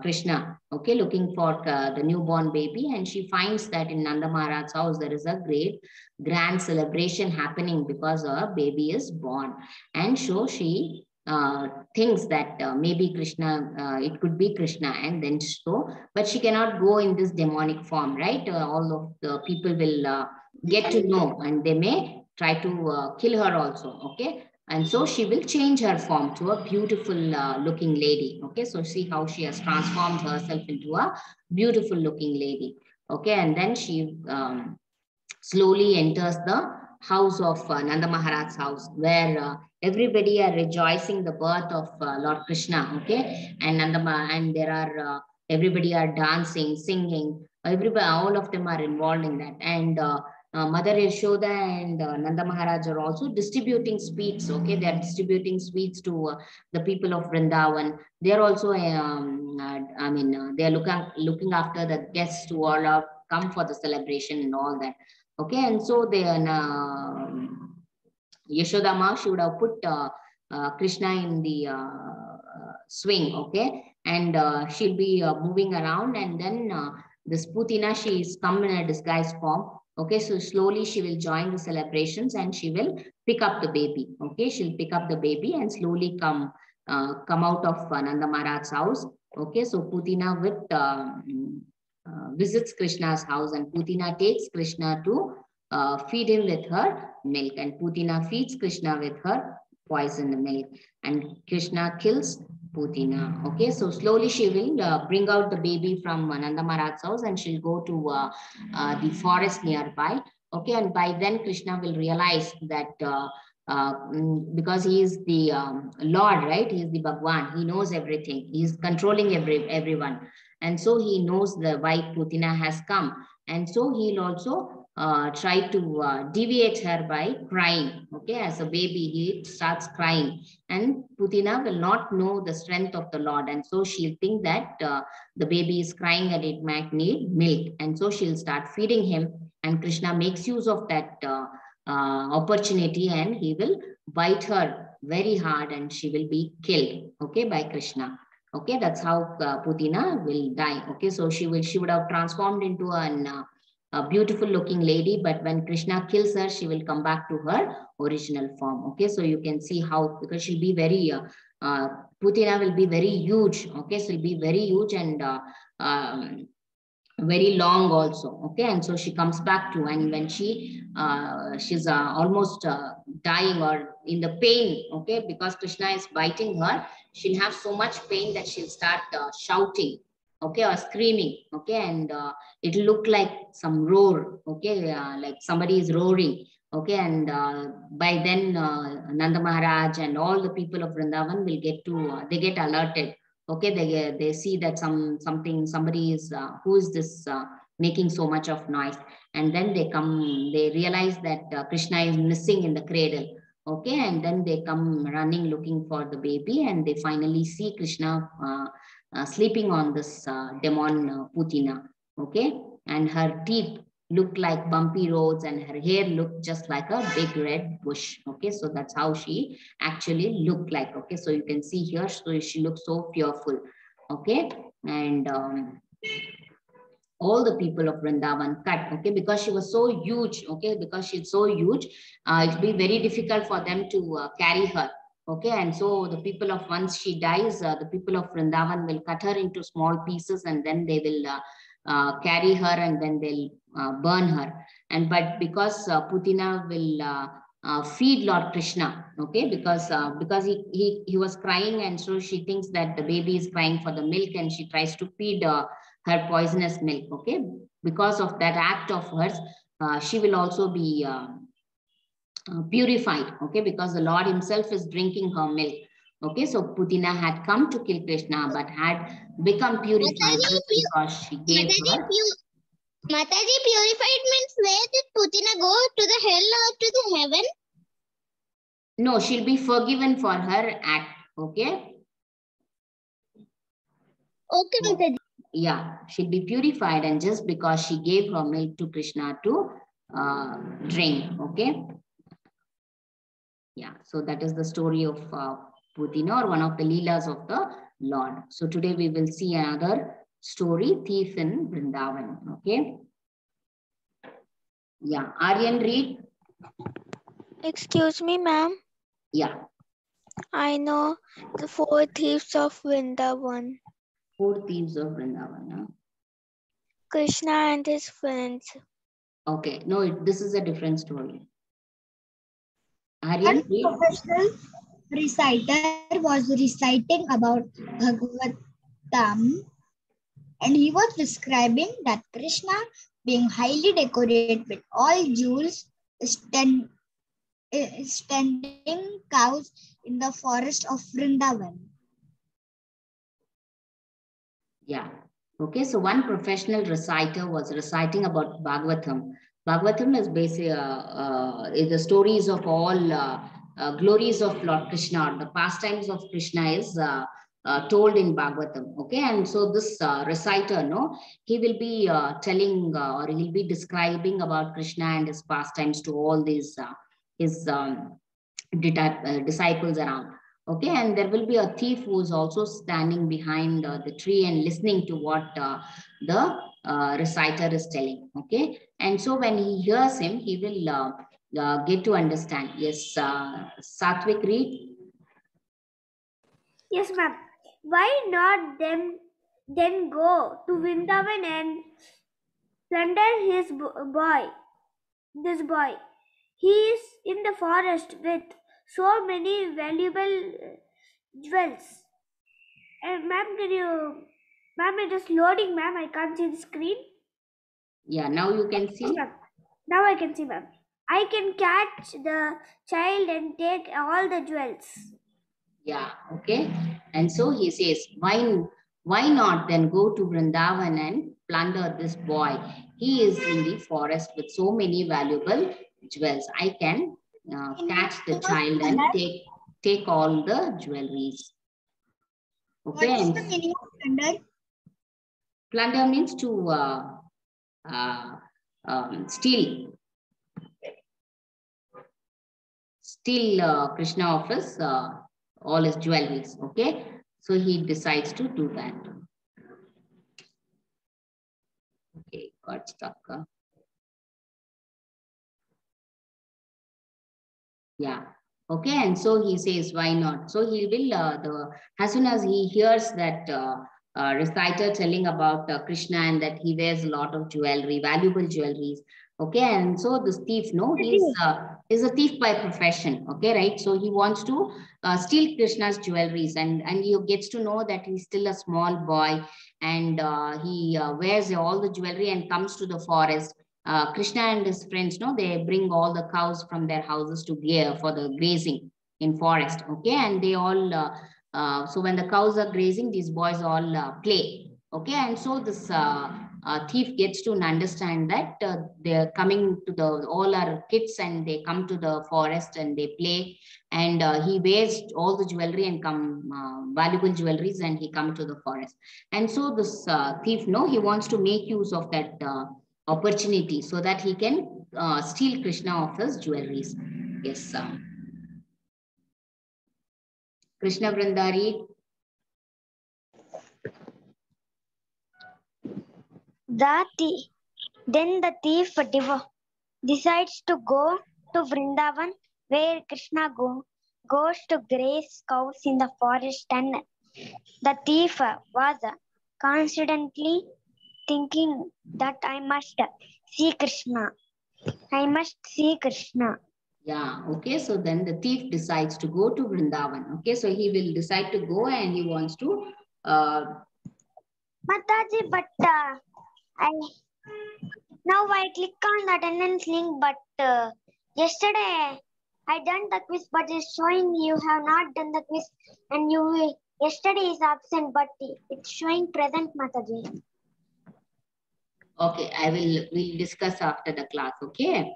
Krishna. Okay, looking for the newborn baby, and she finds that in Nanda Maharaj's house there is a great grand celebration happening because a baby is born, and so she thinks that maybe Krishna, it could be Krishna, and then so, but she cannot go in this demonic form, right? All of the people will get to know, and they may try to kill her also. Okay, and so she will change her form to a beautiful looking lady. Okay, so see how she has transformed herself into a beautiful looking lady. Okay, and then she slowly enters the house of Nanda Maharaj's house, where everybody are rejoicing the birth of Lord Krishna. Okay, and and there are everybody are dancing, singing. Everybody, all of them are involved in that, and Mother Yashoda and Nanda Maharaj are also distributing sweets. Okay, they are distributing sweets to the people of Vrindavan. They are also, they are looking after the guests who all are come for the celebration and all that. Okay, and so they Yashoda Ma, she would have put Krishna in the swing. Okay, and she'll be moving around, and then this Putina, she is come in a disguised form. Okay, so slowly she will join the celebrations and she will pick up the baby. Okay, she'll pick up the baby and slowly come out of Nanda Maharaj's house. Okay, so Putina visits Krishna's house, and Putina takes Krishna to feed him with her milk, and Putina feeds Krishna with her poisoned milk, and Krishna kills Putina. Okay, so slowly she will bring out the baby from Nanda Maharaj's house, and she'll go to the forest nearby. Okay, and by then Krishna will realize that because he is the Lord, right? He is the Bhagwan. He knows everything. He is controlling everyone, and so he knows why Putina has come, and so he'll also try to deviate her by crying. Okay, as a baby, he starts crying, and Putina will not know the strength of the Lord, and so she'll think that the baby is crying and it might need milk, and so she'll start feeding him, and Krishna makes use of that opportunity, and he will bite her very hard, and she will be killed. Okay, by Krishna. Okay, that's how Putina will die. Okay, so she would have transformed into a beautiful looking lady, but when Krishna kills her, she will come back to her original form. Okay, so you can see how, because she'll be very Putina will be very huge. Okay, so she'll be very huge and very long also. Okay, and so she comes back to, and when she's almost dying or in the pain, okay, because Krishna is biting her, she'll have so much pain that she'll start shouting, okay, or screaming. Okay, and it'll look like some roar. Okay, like somebody is roaring. Okay, and by then Nanda Maharaj and all the people of Vrindavan will get to they get alerted. Okay, they see that somebody is who is this making so much of noise, and then they realize that Krishna is missing in the cradle. Okay, and then they come running looking for the baby, and they finally see Krishna sleeping on this demon Putina. Okay, and her teeth look like bumpy roads, and her hair looked just like a big red bush. Okay, so that's how she actually looked like. Okay, so you can see here, so she looks so fearful. Okay, and all the people of Vrindavan cut. Okay, because she was so huge. Okay, because she's so huge, it'll be very difficult for them to carry her. Okay, and so the people of, once she dies, the people of Vrindavan will cut her into small pieces, and then they will carry her, and then they'll burn her. And but because Putina will feed Lord Krishna, okay, because he was crying, and so she thinks that the baby is crying for the milk, and she tries to feed her poisonous milk. Okay, because of that act of hers, she will also be purified. Okay, because the Lord himself is drinking her milk. Okay, so Putina had come to kill Krishna, but had become purified just because she gave her. Mataji, purified means where did Putina go? To the hell or to the heaven? No, she'll be forgiven for her act. Okay. Okay, Mataji. Yeah, she'll be purified, and just because she gave her milk to Krishna to drink. Okay. Yeah, so that is the story of Pudina, or one of the Leelas of the Lord. So today we will see another story, Thief in Vrindavan. Okay. Yeah, Aryan, read. Excuse me, ma'am. Yeah. I know the 4 thieves of Vrindavan. 4 thieves of Vrindavan. Huh? Krishna and his friends. Okay, no, this is a different story. Aryan, One read. professional reciter was reciting about Bhagavatam, and he was describing that Krishna, being highly decorated with all jewels, standing cows in the forest of Vrindavan. Yeah. Okay, so one professional reciter was reciting about Bhagavatam. Bhagavatam is basically the stories of all glories of Lord Krishna. The pastimes of Krishna is told in Bhagavatam. Okay, and so this reciter, no, he will be telling or he'll be describing about Krishna and his pastimes to all these his disciples around. Okay, and there will be a thief who is also standing behind the tree and listening to what the reciter is telling. Okay, and so when he hears him, he will get to understand. Yes, Satvik, read. Yes, ma'am. Why not then go to Vrindavan and plunder his boy? This boy. He is in the forest with so many valuable jewels. And ma'am, ma'am, it is loading, ma'am. I can't see the screen. Yeah, now you can see. Yes, now I can see, ma'am. I can catch the child and take all the jewels. Yeah, okay. And so he says, why not then go to Vrindavan and plunder this boy? He is in the forest with so many valuable jewels. I can catch the child and take all the jewelries. Okay. What is the meaning of plunder? Plunder means to steal. Steal Krishna of his all his jewelries. Okay. So he decides to do that. Okay, got stuck. Yeah. Okay, and so he says, why not? So he will, as soon as he hears that reciter telling about Krishna and that he wears a lot of jewelry, valuable jewelries. Okay, and so this thief, no, he's a thief by profession. Okay, right? So he wants to steal Krishna's jewelries, and he gets to know that he's still a small boy, and he wears all the jewelry and comes to the forest. Krishna and his friends, no, they bring all the cows from their houses to gear for the grazing in forest. Okay, and they all so when the cows are grazing, these boys all play. Okay, and so this thief gets to understand that they're coming to the all our kids, and they come to the forest and they play, and he wears all the jewelry and come valuable jewelries, and he come to the forest. And so this thief, no, he wants to make use of that opportunity so that he can steal Krishna of his jewelries. Yes, Krishna Vrindari. Then the thief decides to go to Vrindavan, where Krishna goes to graze cows in the forest, and the thief was constantly thinking that I must see Krishna. I must see Krishna. Yeah, okay. So then the thief decides to go to Vrindavan. Okay, so he will decide to go and he wants to. Mataji, but now I click on the attendance link, but yesterday I done the quiz, but it's showing you have not done the quiz, and yesterday is absent, but it's showing present, Mataji. Okay, we'll discuss after the class. Okay.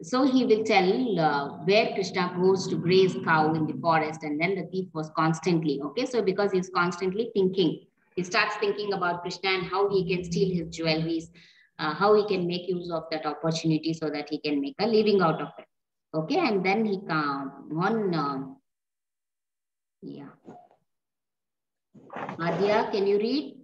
So he will tell where Krishna goes to graze cow in the forest, and then the thief was constantly, okay, so because he's constantly thinking, he starts thinking about Krishna and how he can steal his jewelries, how he can make use of that opportunity so that he can make a living out of it. Okay, and then he on. Yeah. Adya, can you read?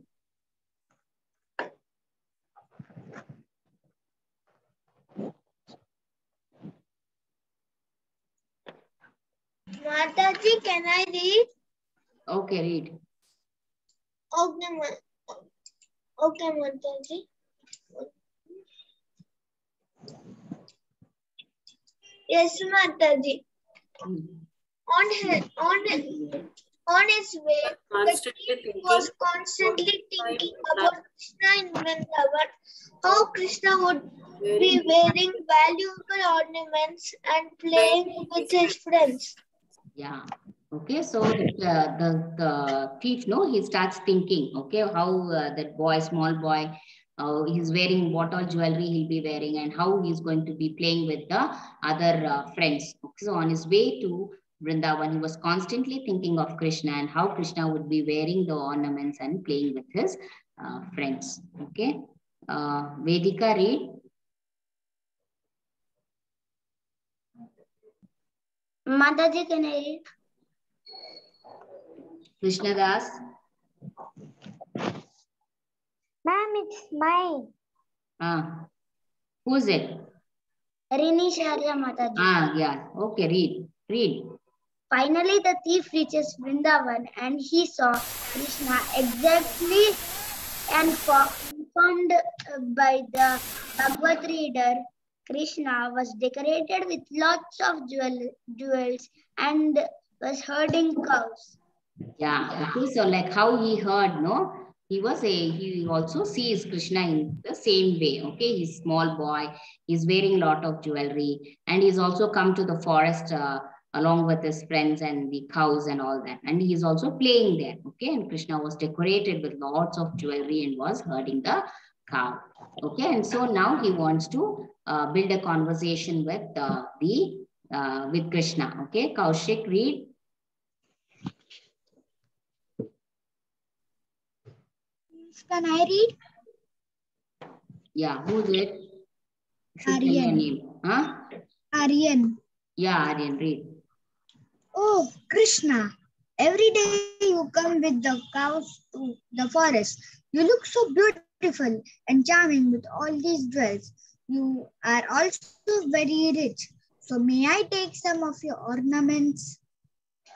Mataji, can I read? Okay, read. Okay, Mataji. Yes, Mataji. On his way, the king was constantly thinking about Krishna in Vrindavan, how Krishna would be wearing valuable ornaments and playing with his friends. Yeah. Okay, so the thief, no, he starts thinking, okay, how that boy, small boy, he's wearing what all jewelry he'll be wearing and how he's going to be playing with the other friends. Okay, so on his way to Vrindavan, he was constantly thinking of Krishna and how Krishna would be wearing the ornaments and playing with his friends. Okay, Vedika, read. Mataji, can I read? Krishna Das. Ma'am, it's mine. Who is it? Rini Sharya, Mataji. Yeah. Okay, read. Finally, the thief reaches Vrindavan and he saw Krishna exactly and informed by the Bhagavad reader. Krishna was decorated with lots of jewels and was herding cows. Yeah, okay, so like how he heard, no? He also sees Krishna in the same way, okay? He's small boy, he's wearing a lot of jewelry, and he's also come to the forest along with his friends and the cows and all that. And he's also playing there, okay? And Krishna was decorated with lots of jewelry and was herding the cow, okay? And so now he wants to build a conversation with with Krishna, okay? Kaushik, read. Can I read? Yeah, who's it? Aryan. Huh? Aryan. Yeah, Aryan, read. Oh, Krishna, every day you come with the cows to the forest. You look so beautiful and charming with all these jewels. You are also very rich. So may I take some of your ornaments?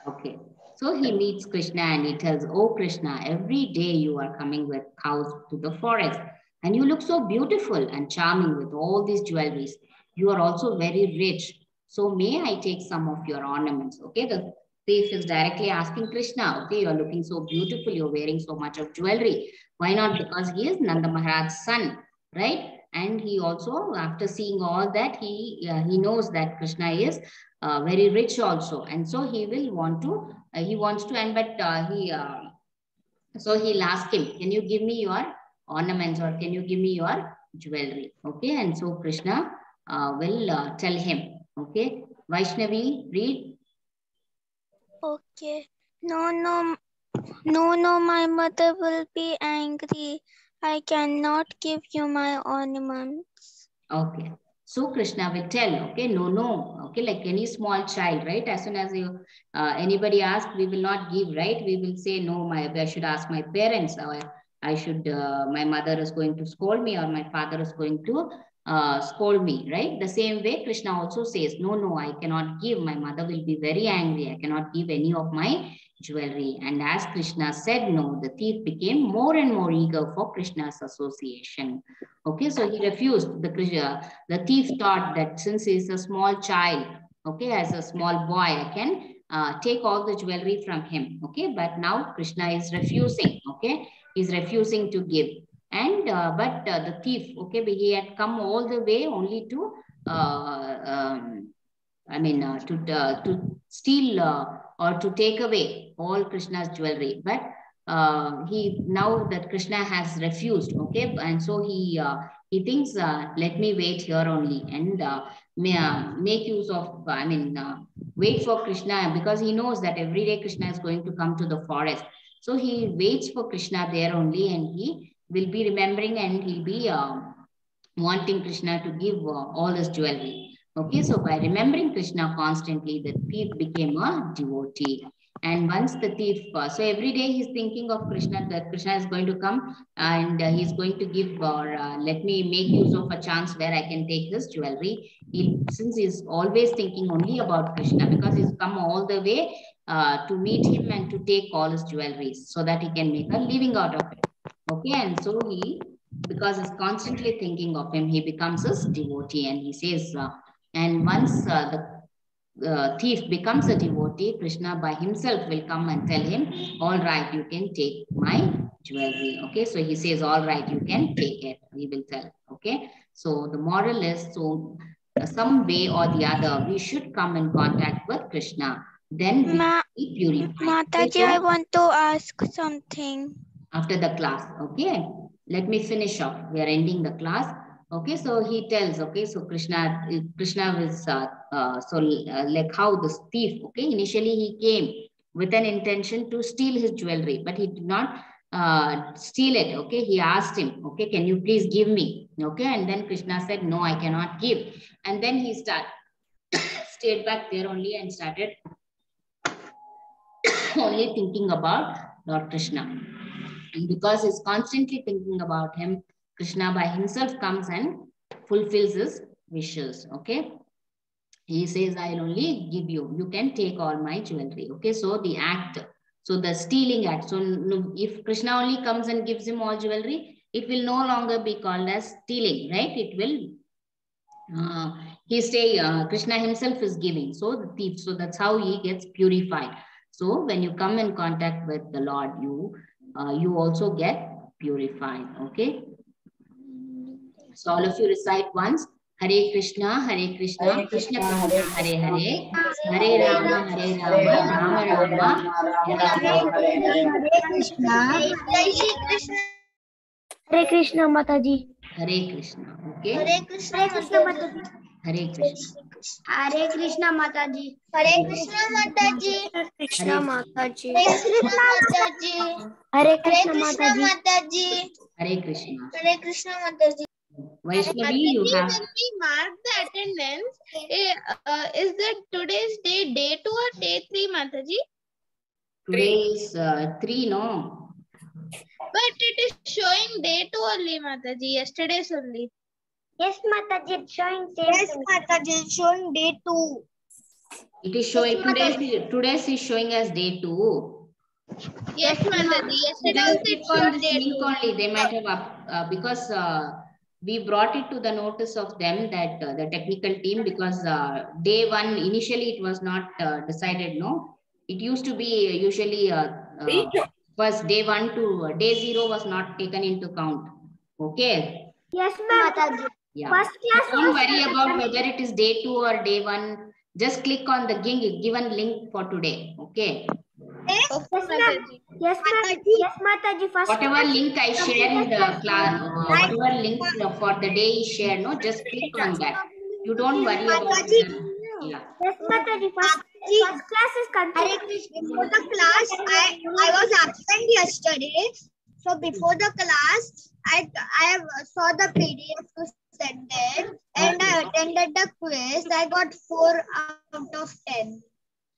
Okay. So he meets Krishna and he tells, oh Krishna, every day you are coming with cows to the forest and you look so beautiful and charming with all these jewelries. You are also very rich. So may I take some of your ornaments? Okay. The thief is directly asking Krishna, okay, you're looking so beautiful. You're wearing so much of jewelry. Why not? Because he is Nanda Maharaj's son, right? And he also, after seeing all that, he knows that Krishna is very rich also, and so he will want to he wants to, and but so he'll ask him, can you give me your ornaments or can you give me your jewelry? Okay, and so Krishna will tell him. Okay, Vaishnavi, read. Okay. No, my mother will be angry. I cannot give you my ornaments. Okay. So Krishna will tell, okay, no, okay, like any small child, right? As soon as you anybody asks, we will not give, right? We will say, no, I should ask my parents, or I should, my mother is going to scold me, or my father is going to scold me, right? The same way Krishna also says, no, I cannot give. My mother will be very angry. I cannot give any of my jewelry. And as Krishna said no, the thief became more and more eager for Krishna's association. Okay, so he refused. The thief thought that since he's a small child, okay, as a small boy, I can take all the jewelry from him. Okay, but now Krishna is refusing. Okay, he's refusing to give. And but the thief, okay, but he had come all the way only to, to steal or to take away all Krishna's jewelry. But he, now that Krishna has refused, okay, and so he thinks, let me wait here only and make use of, wait for Krishna, because he knows that every day Krishna is going to come to the forest. So he waits for Krishna there only, and he will be remembering, and he'll be wanting Krishna to give all his jewelry. Okay, so by remembering Krishna constantly, the thief became a devotee. And once the thief, so every day he's thinking of Krishna, that Krishna is going to come and he's going to give, or let me make use of a chance where I can take his jewelry. Since he's always thinking only about Krishna, because he's come all the way to meet him and to take all his jewelries so that he can make a living out of it. Okay, and so he, because he's constantly thinking of him, he becomes his devotee, and he says, and once the thief becomes a devotee, Krishna by himself will come and tell him, all right, you can take my jewelry. Okay, so he says, all right, you can take it. He will tell. Okay, so the moral is, so some way or the other, we should come in contact with Krishna. Then we be purified. Mataji, Okay, so I want to ask something. after the class, okay, let me finish off. We are ending the class. Okay, so he tells, okay, so Krishna is like how this thief, okay, initially he came with an intention to steal his jewelry, but he did not steal it. Okay, he asked him, okay, can you please give me? Okay, and then Krishna said, no, I cannot give. And then he stayed back there only and started only thinking about Lord Krishna. And because he's constantly thinking about him, Krishna by himself comes and fulfills his wishes. Okay. He says, I'll only give you. You can take all my jewelry. Okay. So the act, so the stealing act. So if Krishna only comes and gives him all jewelry, it will no longer be called as stealing, right? It will, Krishna himself is giving. So the thief, so that's how he gets purified. So when you come in contact with the Lord, you also get purified. Okay. So all of you recite once. Hare Krishna, Krishna, Krishna Hare Hare, Hare Rama, Rama Rama, Hare Krishna Mataji. Hare Krishna. Okay. Hare Krishna Mataji. Hare Krishna. Hare Krishna Mataji. Hare Krishna Mataji. Krishna Mataji. Hare Krishna Mataji. Hare Krishna. Hare Krishna Mataji. Vaishnavi, you have. When we mark the attendance, is that today's day 2 or day 3, Mataji? Today is 3, no? But it is showing day 2 only, Mataji. Yesterday's only. Yes, Mataji, it's showing same. Yes, Mataji, it's showing day 2. It is showing, today's is showing as day 2. Yes, Mataji. Yesterday also it showed day 2. Only. They might have, because we brought it to the notice of them, that the technical team, because day 1, initially it was not decided, no? It used to be usually first day 1 to day 0 was not taken into count. Okay. Yes, ma'am. Yeah. First class. Don't worry about whether it is day 2 or day 1. Just click on the given link for today. Okay. Yes, Mataji. Yes, Mataji. Yes, Mataji. First whatever class. link I share in the class, whatever link for the day is shared, no, just click on that. You don't worry about it. Yeah. Yes, Mataji. First class is continued. Before the class, I was absent yesterday. So before the class, I saw the PDF to send it, and I attended the quiz. I got 4 out of 10.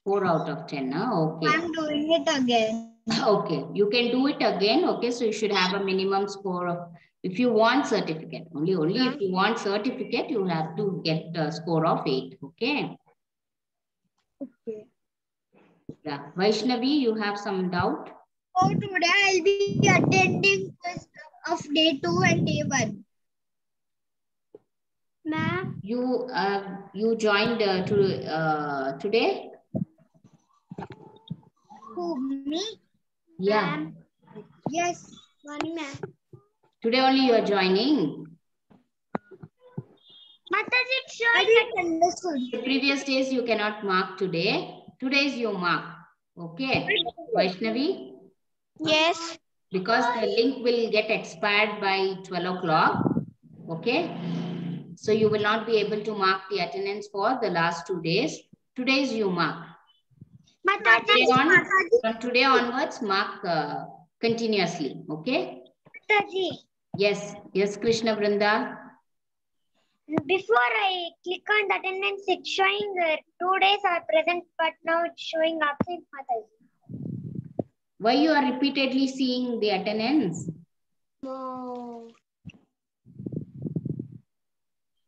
4 out of 10. Okay. I'm doing it again. Okay, you can do it again. Okay, so you should have a minimum score of, if you want certificate, only if you want certificate, you have to get a score of 8. Okay. Okay. Yeah, Vaishnavi, you have some doubt? So today I'll be attending quiz of day 2 and day 1. Ma'am. You joined today? Who, me? Yeah. Yes, morning, ma'am. Today only you are joining. Mataji, it's showing understood. The previous days you cannot mark today. Today's you mark. Okay. Vaishnavi? Yes. Because the link will get expired by 12 o'clock. Okay. So you will not be able to mark the attendance for the last 2 days. Today's you mark. From today onwards, mark continuously. Okay. Mataji. Yes. Yes, Krishna Vrinda. Before I click on the attendance, it's showing 2 days are present, but now it's showing absent, Mataji. Why you are repeatedly seeing the attendance? No.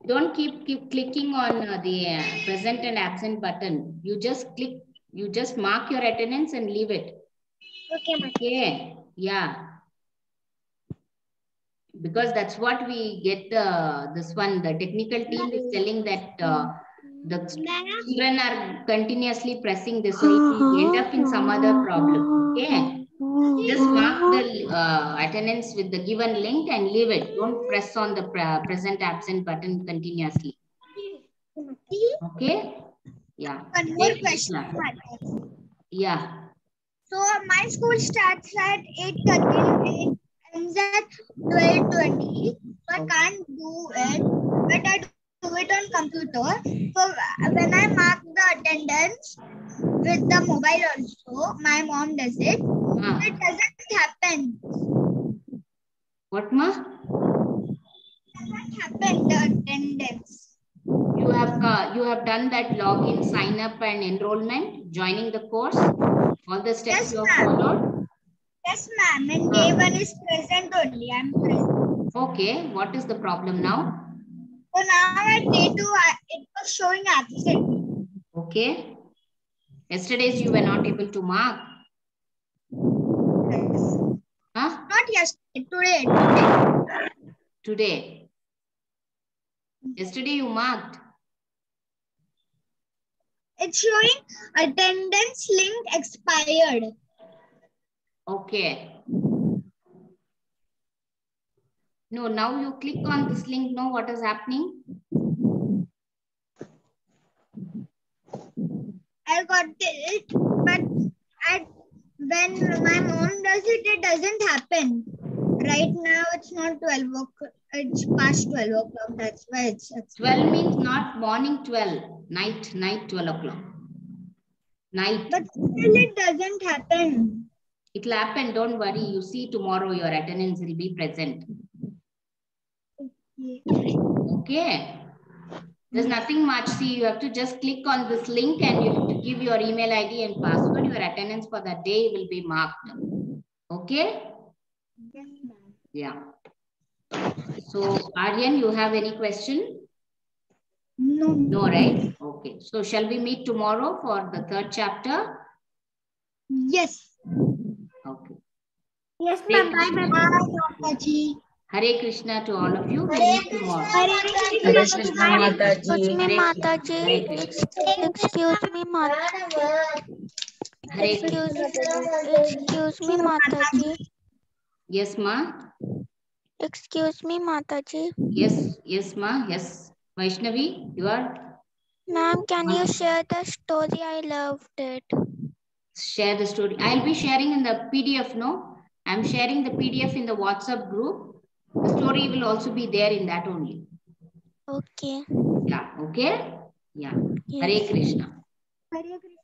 Don't keep clicking on the present and absent button. You just mark your attendance and leave it. Okay, Mataji. Okay, yeah. Because that's what we get this one. The technical team is telling that the children are continuously pressing this, so it will end up in some other problem. Okay, just mark the attendance with the given link and leave it. Don't press on the present absent button continuously. Okay, yeah. One more question. Yeah. So my school starts at 8:30 and ends at 12:20. So I can't do it, but I do it on computer. So when I mark the attendance with the mobile also, my mom does it. It doesn't happen. What, ma? It doesn't happen, the attendance. You have done that login, sign up and enrollment, joining the course. All the steps you have followed? Yes, ma'am. And day one is present only. I'm present. Okay. What is the problem now? So now at day two, it was showing absent. Okay. Yesterday's you were not able to mark. Yes. Huh? Not yesterday. Today. Yesterday you marked. It's showing attendance link expired. Okay. No, now you click on this link. Know what is happening? I got it, but when my mom does it, it doesn't happen. Right now, it's not 12 o'clock. It's past 12 o'clock. That's why it's 12 means not morning 12. Night 12 o'clock. Night. But still it doesn't happen. It will happen. Don't worry. You see tomorrow your attendance will be present. Okay. There's nothing much. See, you have to just click on this link and you have to give your email ID and password. Your attendance for that day will be marked. Okay? Yes, ma'am. Yeah. So, Aryan, you have any question? No. No, right? Okay. So, shall we meet tomorrow for the third chapter? Yes. Okay. Yes, ma'am. Bye. Hare Krishna to all of you. We'll meet tomorrow. Excuse me, Mataji. Excuse me, Mataji. Yes, ma. Excuse me, Mataji. Yes, ma. Yes. Vaishnavi, you are? Ma'am, can you share the story? I loved it. Share the story. I'll be sharing in the PDF, no? I'm sharing the PDF in the WhatsApp group. The story will also be there in that only. Okay. Yeah, okay? Yeah. Yes. Hare Krishna. Hare Krishna.